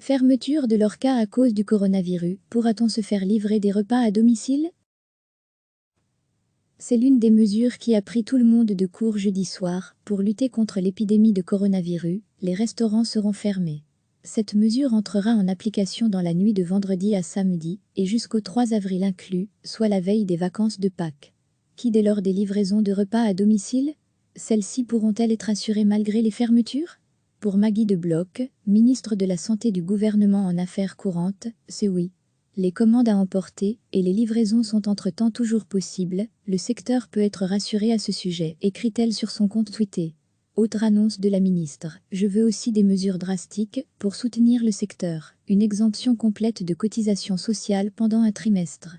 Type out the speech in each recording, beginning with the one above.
Fermeture de l'Orca à cause du coronavirus. Pourra-t-on se faire livrer des repas à domicile? C'est l'une des mesures qui a pris tout le monde de court jeudi soir. Pour lutter contre l'épidémie de coronavirus, les restaurants seront fermés. Cette mesure entrera en application dans la nuit de vendredi à samedi, et jusqu'au 3 avril inclus, soit la veille des vacances de Pâques. Qui dès lors des livraisons de repas à domicile? Celles-ci pourront-elles être assurées malgré les fermetures? Pour Maggie de Bloch, ministre de la Santé du gouvernement en affaires courantes, c'est oui. Les commandes à emporter et les livraisons sont entre-temps toujours possibles, le secteur peut être rassuré à ce sujet, écrit-elle sur son compte Twitter. Autre annonce de la ministre, je veux aussi des mesures drastiques pour soutenir le secteur, une exemption complète de cotisations sociales pendant un trimestre.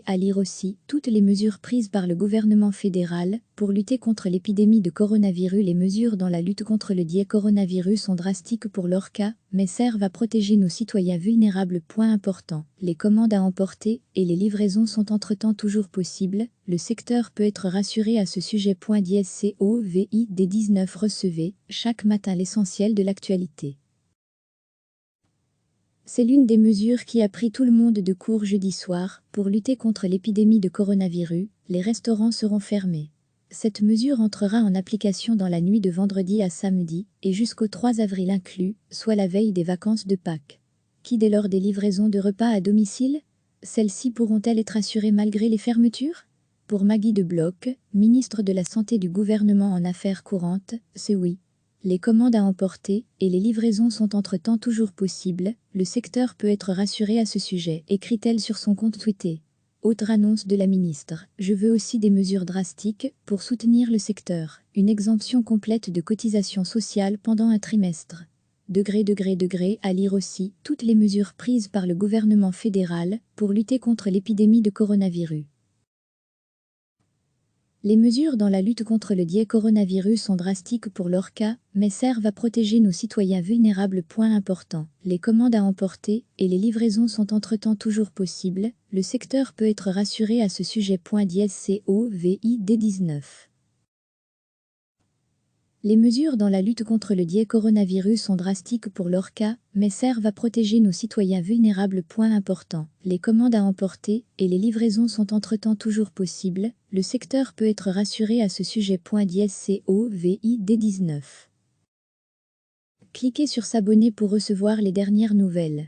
À lire aussi, toutes les mesures prises par le gouvernement fédéral pour lutter contre l'épidémie de coronavirus. Les mesures dans la lutte contre le coronavirus sont drastiques pour leur cas, mais servent à protéger nos citoyens vulnérables. Point important, les commandes à emporter et les livraisons sont entre-temps toujours possibles, le secteur peut être rassuré à ce sujet. COVID-19 recevez chaque matin l'essentiel de l'actualité. C'est l'une des mesures qui a pris tout le monde de court jeudi soir. Pour lutter contre l'épidémie de coronavirus, les restaurants seront fermés. Cette mesure entrera en application dans la nuit de vendredi à samedi, et jusqu'au 3 avril inclus, soit la veille des vacances de Pâques. Qui dès lors des livraisons de repas à domicile? Celles-ci pourront-elles être assurées malgré les fermetures? Pour Maggie de Bloch, ministre de la Santé du gouvernement en affaires courantes, c'est oui. Les commandes à emporter et les livraisons sont entre-temps toujours possibles, le secteur peut être rassuré à ce sujet, écrit-elle sur son compte Twitter. Autre annonce de la ministre, je veux aussi des mesures drastiques pour soutenir le secteur, une exemption complète de cotisations sociales pendant un trimestre. À lire aussi, toutes les mesures prises par le gouvernement fédéral pour lutter contre l'épidémie de coronavirus. Les mesures dans la lutte contre le coronavirus sont drastiques pour leur cas, mais servent à protéger nos citoyens vulnérables. Point important, les commandes à emporter et les livraisons sont entre-temps toujours possibles, le secteur peut être rassuré à ce sujet. COVID-19. Les mesures dans la lutte contre le coronavirus sont drastiques pour leur cas, mais servent à protéger nos citoyens vulnérables. Point important, les commandes à emporter et les livraisons sont entre-temps toujours possibles, le secteur peut être rassuré à ce sujet. COVID-19. Cliquez sur s'abonner pour recevoir les dernières nouvelles.